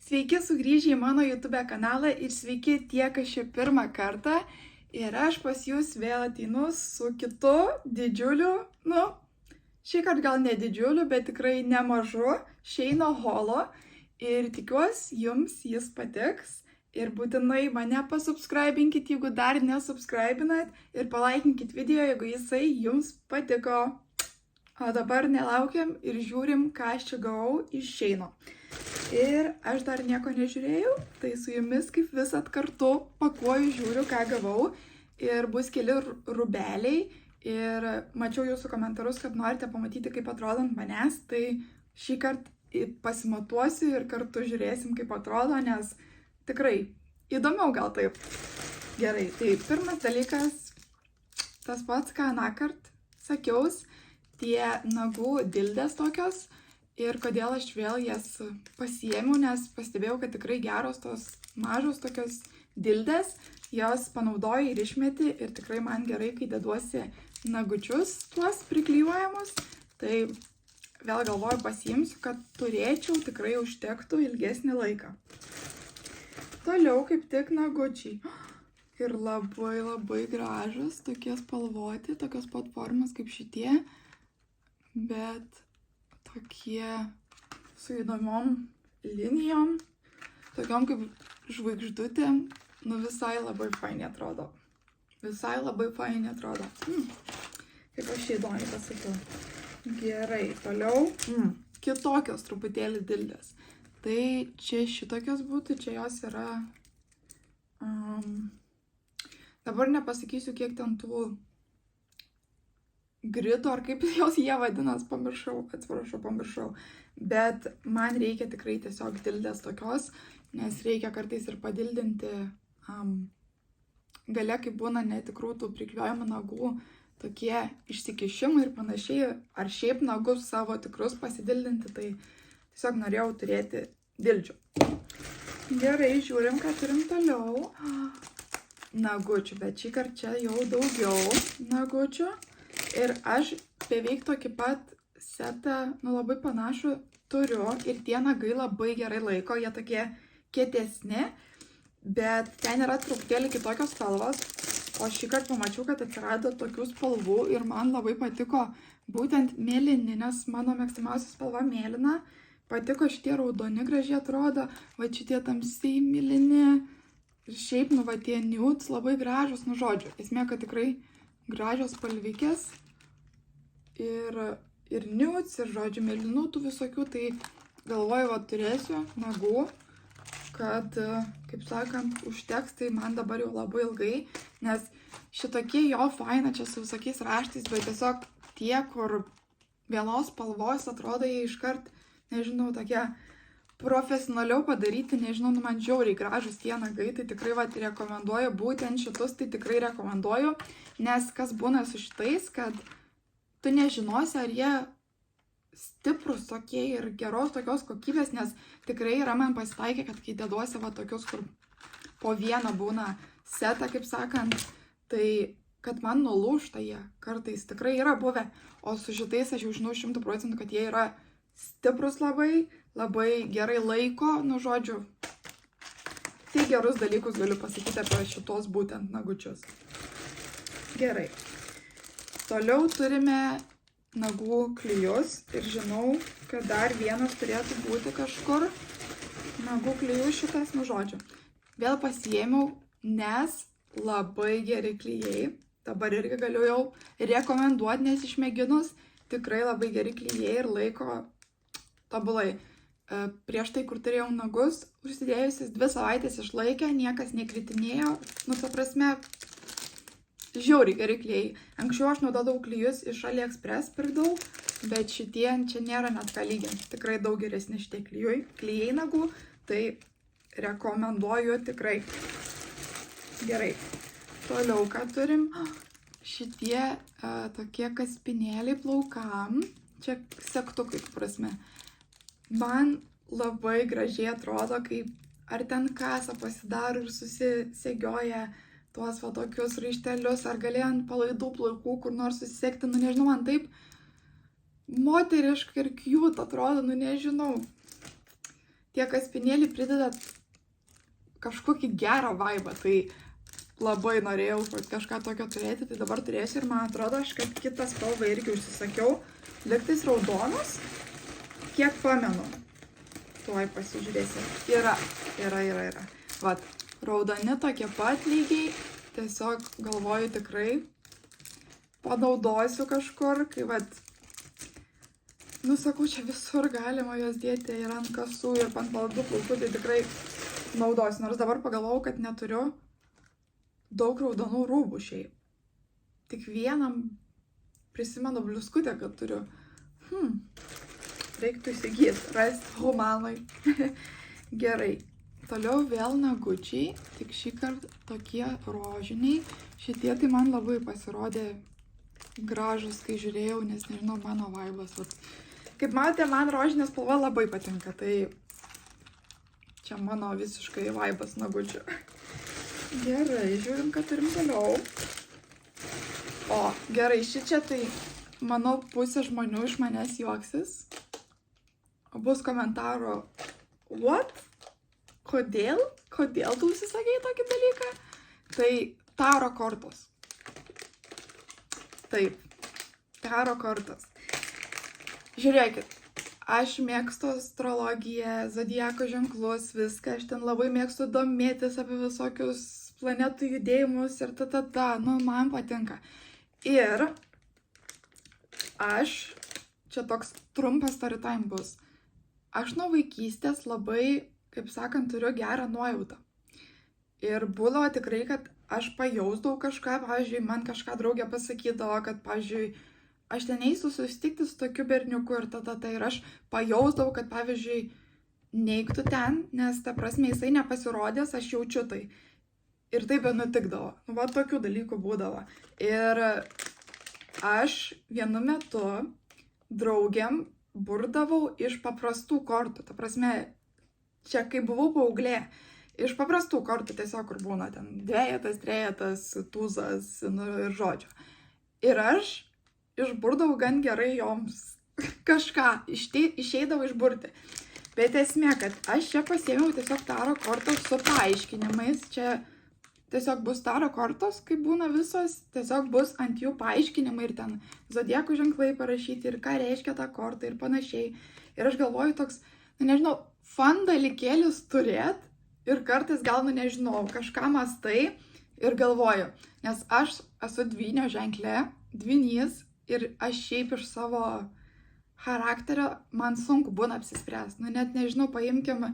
Sveiki sugrįžę į mano YouTube kanalą ir sveiki tie, kas čia pirmą kartą. Ir aš pas jūs vėl ateinu su kitu didžiuliu, šį kartą gal ne didžiuliu, bet tikrai nemažu Sheino holo. Ir tikiuosi, jums jis patiks. Ir būtinai mane pasubscribinkit, jeigu dar nesubscribinat. Ir palaikinkit video, jeigu jisai jums patiko. O dabar nelaukiam ir žiūrim, ką aš čia gavau iš Sheino. Ir aš dar nieko nežiūrėjau, tai su jumis kaip visat kartu pakuoju, žiūriu, ką gavau. Ir bus keli rūbeliai. Ir mačiau jūsų komentarus, kad norite pamatyti, kaip atrodo ant manęs. Tai šį kartą pasimatuosiu ir kartu žiūrėsim, kaip atrodo, nes tikrai įdomiau gal taip. Gerai, tai pirmas dalykas, tas pats, ką anąkart sakiaus, tie nagų dildės tokios. Ir kodėl aš vėl jas pasiėmiau, nes pastebėjau, kad tikrai geros tos mažos tokios dildės, jos panaudoju ir išmeti ir tikrai man gerai, kai deduosi nagučius tuos priklijuojamus. Tai vėl galvoju pasiimsiu, kad turėčiau tikrai užtektų ilgesnį laiką. Toliau kaip tik nagučiai. Ir labai gražus, tokie spalvoti, tokios pat formos kaip šitie, bet tokie su įdomiom linijom, tokiom kaip žvaigždutėm, visai labai fainai atrodo. Visai labai fainai atrodo. Kaip aš įdomiai pasakiau. Gerai, toliau. Kitokios truputėlį dildės. Tai čia šitokios būtų, čia jos yra... Dabar nepasakysiu, kiek ten tų gridų, ar kaip jos jie vadinas, pamiršau. Bet man reikia tikrai tiesiog dildės tokios, nes reikia kartais ir padildinti gale, kaip būna netikrų tų priklijuojamų nagų, tokie išsikišimai ir panašiai, ar šiaip nagus savo tikrus pasidildinti, tai tiesiog norėjau turėti dildžių. Gerai, žiūrim, ką turim toliau. Nagučių, bet šį kartą čia jau daugiau nagučių. Ir aš beveik tokį pat setą, labai panašų turiu ir tie nagai labai gerai laiko, jie tokie kietesni, bet ten yra truputėlį kitokios spalvos, o šį kartą pamačiau, kad atsirado tokių spalvų ir man labai patiko būtent mėlyni, nes mano mėgstamiausia spalva mėlyna, patiko šitie raudoni gražiai atrodo, va šitie tamsiai mėlyni ir šiaip, tie nudes labai gražus, žodžiu, esmė, kad tikrai gražios spalvikės ir nudes, ir žodžiu, mėlynų tų visokių, tai galvoju, turėsiu nagų, kad, kaip sakant, užteks, tai man dabar jau labai ilgai, nes šitokie jo faina čia su visokiais raštais, bet tiesiog tie, kur vienos spalvos atrodo jie iškart, nežinau, tokie profesionaliau padaryti, nežinau, man žiauriai gražus tie nagai, tai tikrai rekomenduoju, būtent šitus tai tikrai rekomenduoju, nes kas būna su šitais, kad tu nežinosi, ar jie stiprus tokie ir geros tokios kokybės, nes tikrai yra man pasitaikė, kad kai deduosi tokius, kur po vieną būna setą, kaip sakant, tai kad man nulūžta jie kartais tikrai yra buvę, o su šitais aš jau žinau 100%, kad jie yra stiprus labai gerai laiko, žodžiu, tai gerus dalykus galiu pasakyti apie šitos būtent nagučius. Gerai. Toliau turime nagų klijus ir žinau, kad dar vienas turėtų būti kažkur. Nagų klijus šitas, žodžiu. Vėl pasiėmiau, nes labai geri klijai. Dabar irgi galiu jau rekomenduoti, nes išmėginus tikrai labai geri klijai ir laiko tobulai. Prieš tai, kur turėjau nagus, užsidėjusis 2 savaitės išlaikė, niekas nekritinėjo, ta prasme, žiauriai geri klijai. Anksčiau aš naudodavau klijus iš AliExpress pirkdavau, bet šitie čia nėra net ką lyginti. Tikrai daug geresni šitie klijai nagų, tai rekomenduoju tikrai. Gerai. Toliau ką turim? Šitie tokie kaspinėliai plaukam. Čia segtukai, prasme. Man labai gražiai atrodo, kaip ar ten kasą pasidaro ir susisegioja tuos tokius raištelius, ar galėjo ant palaidų plaukų kur nors susisegti, nežinau, man taip moteriškai ir cute atrodo, nežinau. tie kaspinėliai prideda kažkokį gerą vaibą, tai labai norėjau kažką tokio turėti, tai dabar turėsiu ir man atrodo, aš kad kitą spalvą irgi užsisakiau, lygtais raudonas, kiek pamenu. Tuoj pasižiūrėsim. Yra. Vat, raudoni tokie pat lygiai, tiesiog galvoju tikrai panaudosiu kažkur, kai vat, nu sakau, čia visur galima jos dėti ir ant kasų, ir ant baltų plaukų, tai tikrai naudosiu, nors dabar pagalvojau, kad neturiu daug raudonų rūbų šiaip. Tik vienam prisimenu bliuskutę, kad turiu. Reiktų įsigyti, rasti humanai. Gerai. Toliau vėl nagučiai, tik šį kartą tokie rožiniai. Šitie tai man labai pasirodė gražus, kai žiūrėjau, nes nežinau, mano vaibas. Kaip matote, man rožinė spalva labai patinka, tai čia mano visiškai vaibas nagučių. Gerai, žiūrim, ką turim toliau. O, gerai, šičia tai, manau, pusė žmonių iš manęs juoksis. Bus komentaro, what? Kodėl? Kodėl tu užsisakei tokį dalyką? Tai taro kortos. Taip, taro kortos. Žiūrėkit, aš mėgstu astrologiją, zodiako ženklus, viską. Aš ten labai mėgstu domėtis apie visokius planetų judėjimus ir nu, man patinka. Ir aš, čia toks trumpas story time bus, aš nuo vaikystės labai, kaip sakant, turiu gerą nuojautą. Ir būdavo tikrai, kad aš pajausdavau kažką, pavyzdžiui, man kažką draugė pasakydavo, kad, pavyzdžiui, aš ten eisiu susitikti su tokiu berniuku ir aš pajausdavau, kad, pavyzdžiui, neigtų ten, nes, ta prasme, jisai nepasirodės, aš jaučiu tai. Ir taip ir nutikdavo. Va, tokių dalykų būdavo. Ir aš vienu metu draugiam burdavau iš paprastų kortų. Ta prasme, čia kai buvau paauglė, iš paprastų kortų tiesiog, kur būna ten dvejetas, trejetas, tūzas, nu, ir žodžio. Ir aš išburdavau gan gerai joms kažką, išeidavau išburti. Bet esmė, kad aš čia pasiėmiau tiesiog taro kortos su paaiškinimais. Čia tiesiog bus taro kortos, kaip būna visos, tiesiog bus ant jų paaiškinimai ir ten zodiako ženklai parašyti ir ką reiškia ta korta ir panašiai. Ir aš galvoju toks, nu nežinau, fun dalykėlis turėt ir kartais gal, nu nežinau, kažką mastai ir galvoju, nes aš esu dvynio ženklė, dvynys ir aš šiaip iš savo charakterio man sunku būna apsispręsti. Nu net nežinau, paimkim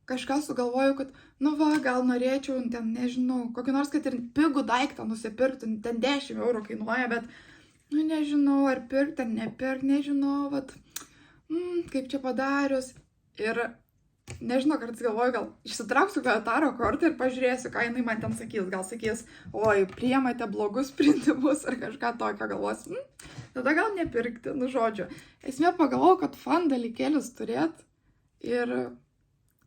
kažką sugalvoju, kad, nu va, gal norėčiau, ten, nežinau, kokį nors, kad ir pigų daiktą nusipirkti, ten 10 eurų kainuoja, bet, nu nežinau, ar pirkti, ar nepirkti, nežinau, vat, kaip čia padarius. Ir, nežinau, kartais galvoju, gal išsitrauksiu taro kortą ir pažiūrėsiu, ką jinai man ten sakys. Gal sakys, oi, priemate blogus sprendimus ar kažką tokio, galvos, tada gal nepirkti, nu žodžiu. Esmė pagalvoju, kad fun dalykėlis turėt ir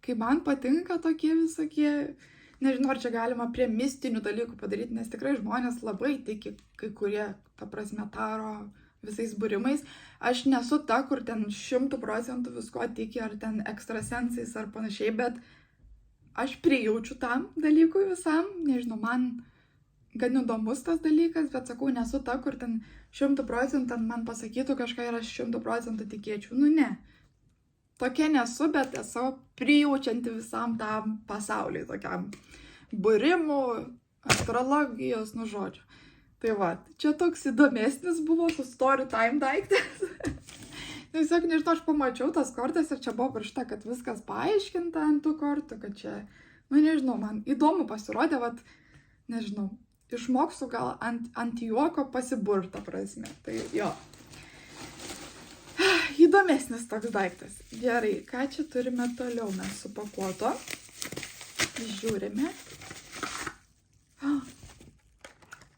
kai man patinka tokie visokie, nežinau, ar čia galima prie mistinių dalykų padaryti, nes tikrai žmonės labai tiki, kai kurie, ta prasme, taro visais būrimais. Aš nesu ta, kur ten 100% visko tiki, ar ten ekstrasensais ar panašiai, bet aš prijaučiu tam dalykui visam. Nežinau, man gan įdomus tas dalykas, bet sakau, nesu ta, kur ten 100% man pasakytų kažką ir aš 100% tikėčiau. Nu ne. Tokia nesu, bet esu prijaučianti visam tam pasauliui, tokiam būrimų, astrologijos, nu žodžiu. Tai va, čia toks įdomesnis buvo su story time daiktas. Tiesiog, nežinau, aš pamačiau tas kortas ir čia buvo parašyta, kad viskas paaiškinta ant tų kortų, kad čia, nu nežinau, man įdomu pasirodė, vat, nežinau, išmoksiu gal ant juoko pasiburtą prasme. Tai jo. Įdomesnis toks daiktas. Gerai, ką čia turime toliau mes supakuoto? Žiūrime.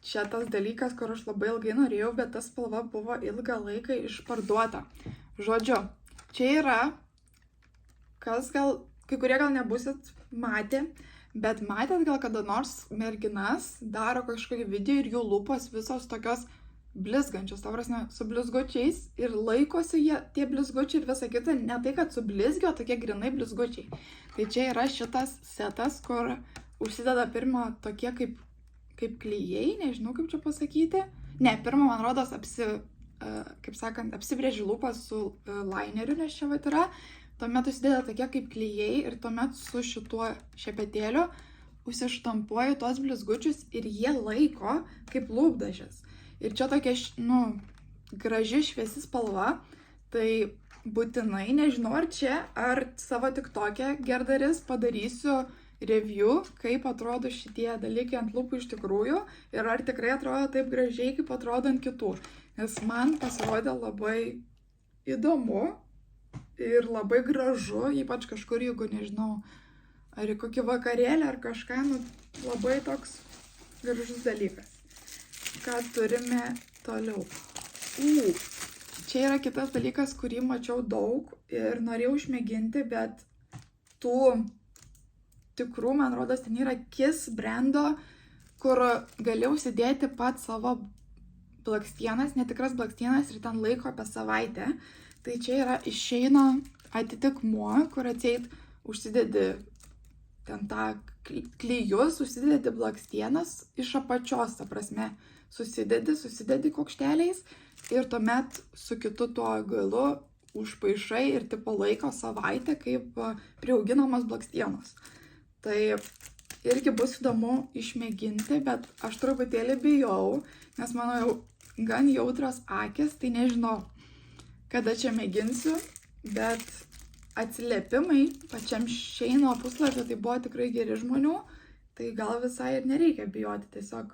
Čia tas dalykas, kur aš labai ilgai norėjau, bet ta spalva buvo ilgą laiką išparduota. Žodžiu, čia yra, kas gal, kai kurie gal nebusit matę, bet matėt gal kada nors merginas daro kažkokį video ir jų lūpos visos tokios blizgančius, ta prasme, su blizgučiais ir laikosi jie, tie blizgučiai ir visa kita, ne tai, kad su blizgio, tokie grinai blizgučiai. Tai čia yra šitas setas, kur užsideda pirmą tokie kaip klijai, nežinau kaip čia pasakyti. Ne, pirmą, man rodos, apsibrėži lūpas su lineriu, nes čia vat yra. Tuomet užsideda tokie kaip klijai ir tuomet su šituo šepetėliu užsištampuoju tos blizgučius ir jie laiko kaip lūpdažis. Ir čia tokia, graži šviesi spalva, tai būtinai, nežinau ar čia, ar savo TikTok'e gerdaris padarysiu review, kaip atrodo šitie dalykai ant lūpų iš tikrųjų ir ar tikrai atrodo taip gražiai, kaip atrodo ant kitų. Nes man pasirodė labai įdomu ir labai gražu, ypač kažkur, jeigu nežinau, ar į kokį vakarėlį ar kažką, labai toks gražus dalykas. Ką turime toliau? Čia yra kitas dalykas, kurį mačiau daug ir norėjau išmėginti, bet tų tikrų, man rodos, ten yra Kiss brando, kur gali užsidėti pat savo blakstienas, netikras blakstienas ir ten laiko apie savaitę. Tai čia yra išeina atitikmuo, kur atseit užsidedi ten tą klijus, užsidedi blakstienas iš apačios, ta prasme, susidedi kokšteliais ir tuomet su kitu tuo galu užpaišai ir tipo laiko savaitę kaip priauginamas blakstienos. Tai irgi bus įdomu išmėginti, bet aš truputėlį bijau, nes mano jau gan jautrios akis, tai nežinau, kada čia mėginsiu, bet atsiliepimai pačiam Sheino puslapį tai buvo tikrai geri žmonių, tai gal visai ir nereikia bijoti, tiesiog,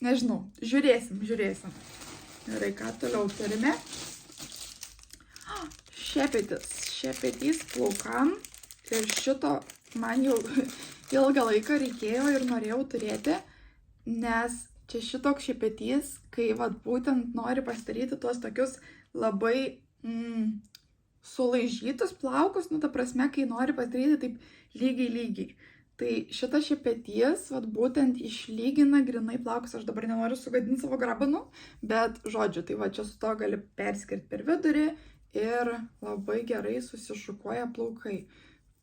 nežinau, žiūrėsim. Gerai, ką toliau turime? Šepetys plaukam ir šito man jau ilgą laiką reikėjo ir norėjau turėti, nes čia šitoks šepetys, kai vat būtent nori pasidaryti tuos tokius labai sulaižytus plaukus, ta prasme, kai nori pasidaryti taip lygiai. Tai šitas šepetys, vat būtent išlygina grinai plaukus, aš dabar nenoriu sugadinti savo grabanų, bet žodžiu, tai va čia su to gali perskirti per vidurį ir labai gerai susišukuoja plaukai.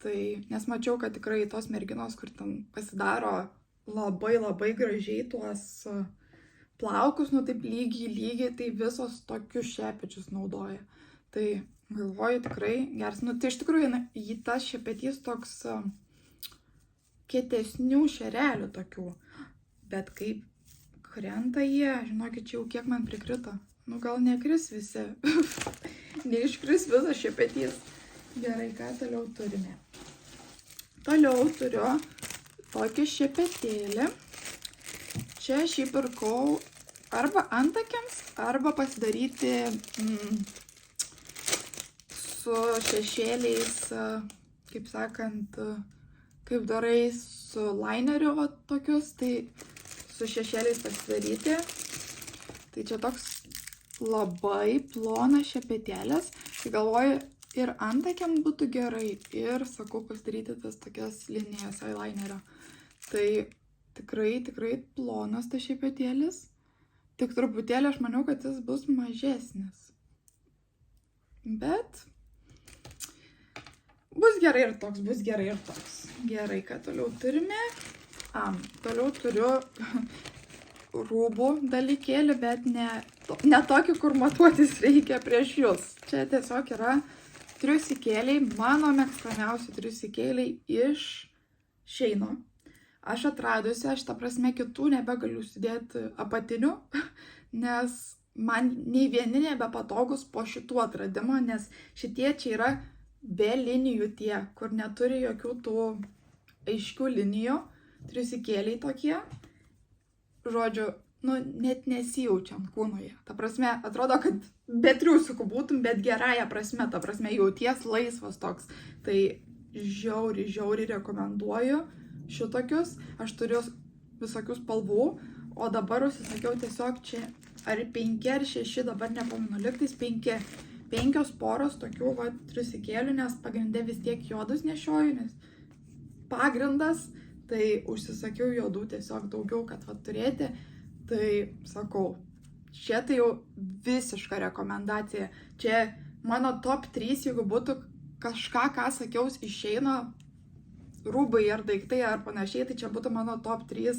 Tai, nes mačiau, kad tikrai tos merginos, kur ten pasidaro labai gražiai tuos plaukus, taip lygiai, tai visos tokius šepečius naudoja. Tai galvoju tikrai geras. Tai iš tikrųjų, tas šepetys toks kietesnių šerelių tokių. Bet kaip krenta jie, žinokit, čia jau kiek man prikrito. Gal nekris visi. Neiškris visas šepetys. Gerai, ką toliau turime? Toliau turiu tokį šepetėlį. Čia aš jį pirkau arba antakiams, arba pasidaryti su šešėliais, kaip sakant, kaip darai su lineriu va tokius, tai su šešėliais pasidaryti. Tai čia toks labai plonas šepetėlis. Tai galvoju, ir antakiam būtų gerai, ir sakau pasidaryti tas tokias linijas eyelinerio. Tai tikrai plonas tas šepetėlis. Tik truputėlį aš maniau, kad jis bus mažesnis. Bet bus gerai ir toks, Gerai, ką toliau turime? Toliau turiu rūbų dalykėlį, bet ne tokį, kur matuotis reikia prieš jūs. Čia tiesiog yra triusikėliai, mano mėgstamiausi triusikėliai iš Sheino. Aš atradusi, aš ta prasme kitų nebegaliu sudėti apatinių, nes man nei vieni nebepatogus po šitų atradimo, nes šitie čia yra be linijų tie, kur neturi jokių tų aiškių linijų, triusikėliai tokie. Žodžiu, net nesijaučia ant kūnoje. Ta prasme, atrodo, kad be triusikų būtum, bet gerąją prasme, ta prasme, jauties laisvas toks. Tai žiauriai rekomenduoju šitokius. Aš turiu visokių spalvų, o dabar užsisakiau tiesiog čia ar 5 ar 6, dabar nepamenu, liktais 5 poros tokių triusikėlių, nes pagrinde vis tiek juodus nešioju, nes pagrindas, tai užsisakiau juodų tiesiog daugiau, kad turėti. Tai sakau, Čia tai jau visiška rekomendacija. Čia mano top 3, jeigu būtų kažką, ką sakiau, išeina rūbai ar daiktai ar panašiai, tai čia būtų mano top 3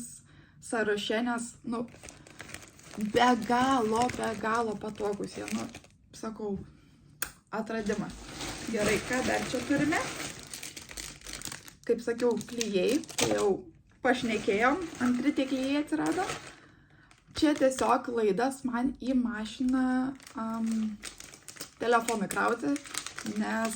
sąraše, nes, nu, be galo patogus jie, nu, sakau, atradimas. Gerai, ką dar čia turime? Kaip sakiau, klijai, tai jau pašnekėjom, antri tie klijai atsirado. Čia tiesiog laidas man į mašiną telefonui krauti, nes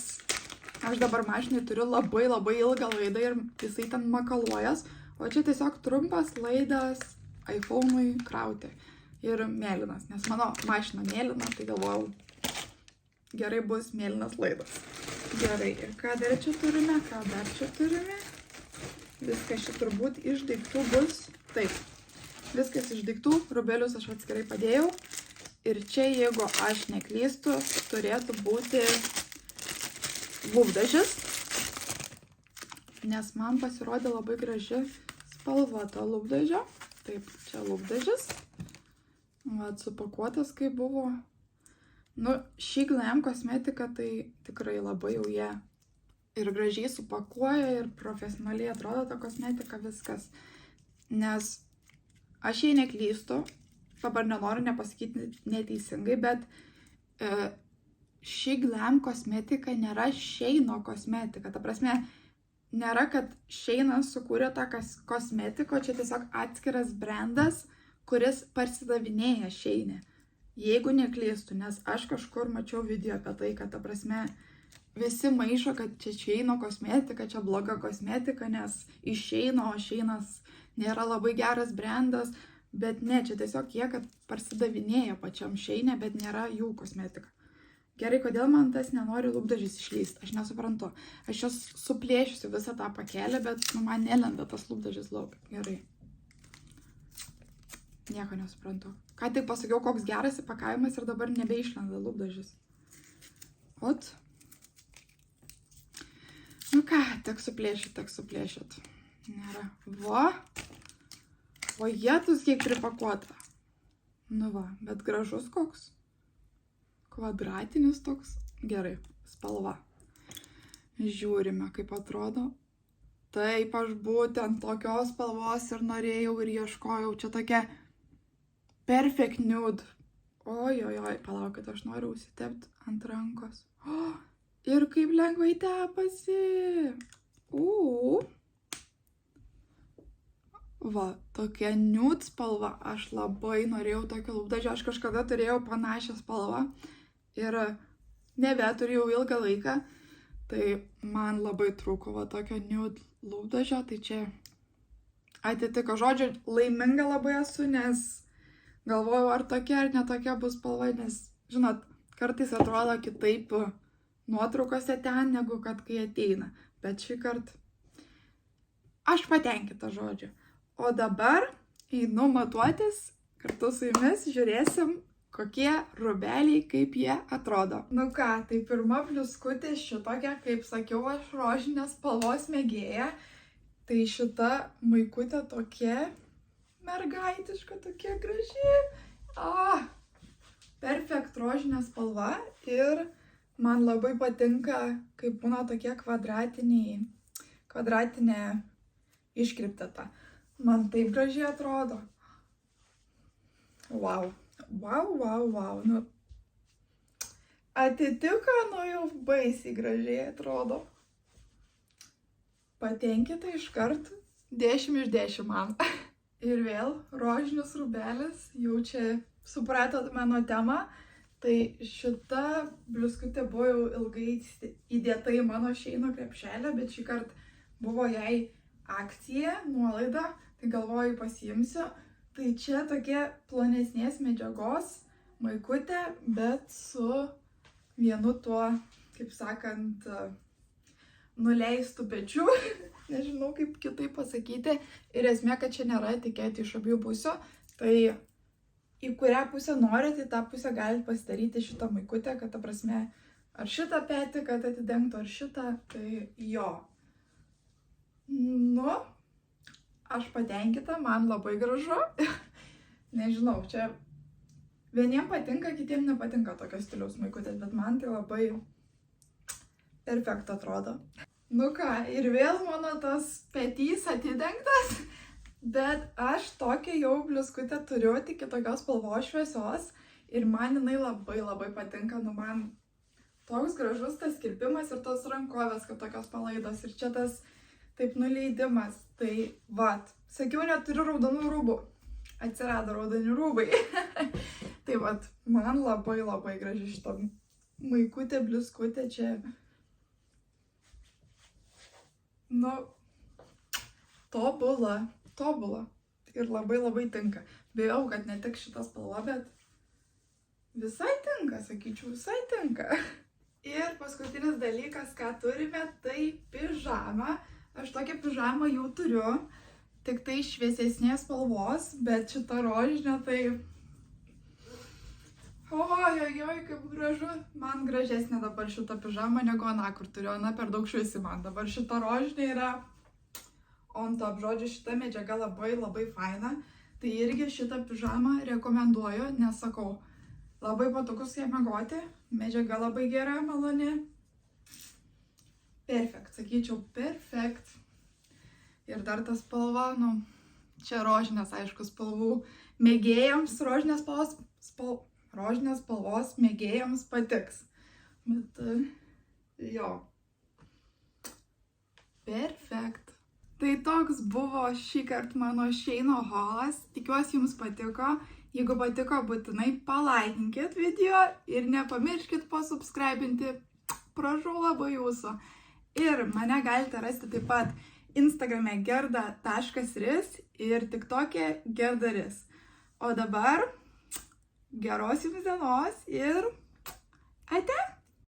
aš dabar mašinai turiu labai ilgą laidą ir jisai ten makaluojas, o čia tiesiog trumpas laidas iPhone'ui krauti. Ir mėlynas, nes mano mašina mėlyna, tai galvojau, gerai bus mėlynas laidas. Gerai, ir ką dar čia turime? Viskas čia turbūt iš daiktų bus. Taip, viskas iš daiktų, rūbelius aš atskirai padėjau. Ir čia, jeigu aš neklystu, turėtų būti lūpdažis. Nes man pasirodė labai graži spalva to lūpdažio. Taip, čia lūpdažis. Vat, supakuotas kaip buvo. Nu, šį Glam kosmetiką tai tikrai labai jau jie ir gražiai supakuoja, ir profesionaliai atrodo ta kosmetika, viskas. Nes aš jei neklystu, dabar nenoriu nepasakyti neteisingai, bet šį Glam kosmetika nėra Sheino kosmetika. Ta prasme, nėra, kad Sheinas sukūrė tą kosmetiko, čia tiesiog atskiras brandas, kuris parsidavinėja Sheine. Jeigu neklystu, nes aš kažkur mačiau video apie tai, kad, ta prasme, visi maišo, kad čia Sheino kosmetika, čia bloga kosmetika, nes iš Sheino, o Sheinas nėra labai geras brandas, bet ne, čia tiesiog jie, kad parsidavinėja pačiam Sheine, bet nėra jų kosmetika. Gerai, kodėl man tas nenori lūpdažis išlyst, aš nesuprantu. Aš čia suplėšiusiu visą tą pakelę, bet nu, man nelenda tas lūpdažis lauk. Gerai. Nieko nesuprantu. Ką tik pasakiau, koks geras įpakavimas ir dabar nebeišlenda lūpdažis. Ot. Nu ką, tek suplėšit. Nėra. Va. O jėtus kiek pripakuota. Nu va, bet gražus koks. Kvadratinis toks. Gerai, spalva. Žiūrime, kaip atrodo. Taip, aš būtent tokios spalvos ir norėjau ir ieškojau. Čia tokia perfect nude. Oi, palaukit, aš noriu užsitepti ant rankos. O, ir kaip lengvai tepasi. Va, tokia nude spalva. Aš labai norėjau tokio lūpdažio. Aš kažkada turėjau panašią spalvą. Ir nebeturiu jau ilgą laiką. Tai man labai trūko va tokio nude lūpdažio. Tai čia atitiko, žodžiu, laiminga labai esu, nes galvojau, ar tokia ar netokia bus spalva, nes, žinot, kartais atrodo kitaip nuotraukose ten, negu kad kai ateina. Bet šį kartą aš patenkinta, žodžiu. O dabar einu matuotis, kartu su jumis žiūrėsim, kokie rūbeliai, kaip jie atrodo. Nu ką, tai pirma bliuskutė šitokia, kaip sakiau, aš rožinės spalvos mėgėja. Tai šita maikutė tokia mergaitiška, tokia graži. Perfect rožinė spalva ir man labai patinka, kaip būna tokie kvadratinė iškryptata. Man taip gražiai atrodo. Wow. Nu, atitiko, nu jau baisiai gražiai atrodo. Patenkite iškart 10 iš 10 man. Ir vėl rožinis rūbelis, jau čia supratot mano temą. Tai šita bliuskutė buvo jau ilgai įdėta į mano Sheino krepšelę, bet šį kartą buvo jai akcija, nuolaida, tai galvoju pasiimsiu. Tai čia tokia plonesnės medžiagos maikutė, bet su vienu tuo, kaip sakant, nuleistų pečių. Nežinau, kaip kitaip pasakyti. Ir esmė, kad čia nėra etiketė iš abiejų pusių. Tai į kurią pusę norite, į tą pusę galite pasidaryti šitą maikutę, kad, ta prasme, ar šitą petį, kad atidengtų, ar šitą, tai jo. Nu, aš patenkinta, man labai gražu. Nežinau, čia Vieniem patinka, kitiem nepatinka tokios stiliaus maikutės, bet man tai labai perfekt atrodo. Nu ką, ir vėl mano tas petys atidengtas, bet aš tokią jau bliuskutę turiu, tik kitokios spalvos šviesios ir man jinai labai patinka, nu man toks gražus tas kirpimas ir tos rankovės, kad tokios palaidos ir čia tas taip nuleidimas, tai vat, sakiau, neturiu raudonų rūbų, atsirado raudoni rūbai, tai vat, man labai graži šita maikutė, bliuskutė čia. Nu, tobula ir labai tinka. Bijau, kad ne tik šita spalva, bet visai tinka, sakyčiau, visai tinka. Ir paskutinis dalykas, ką turime, tai pižama. Aš tokią pižamą jau turiu, tik tai šviesesnės spalvos, bet šita rožinė tai... Ojojoj, kaip gražu. Man gražesnė dabar šita pižama negu ana, kur turiu. Ana per daug šviesi man. Dabar šita rožinė yra on top. Žodžiu, šita medžiaga labai faina. Tai irgi šitą pižamą rekomenduoju, nes sakau, labai patogus ją miegoti. Medžiaga labai gera, maloni. Perfekt, sakyčiau, perfekt. Ir dar ta spalva, nu, čia rožinės, aišku, spalvų mėgėjams, rožinės spalvos mėgėjams patiks. Bet jo. Perfekt. Tai toks buvo šį kartą mano Sheino haulas. Tikiuosi jums patiko. Jeigu patiko, būtinai palaikinkit video ir nepamirškit pasubscribinti. Prašau labai jūsų. Ir mane galite rasti taip pat Instagrame gerda.ris ir TikTok'e gerdaris. O dabar geros jums dienos ir ate!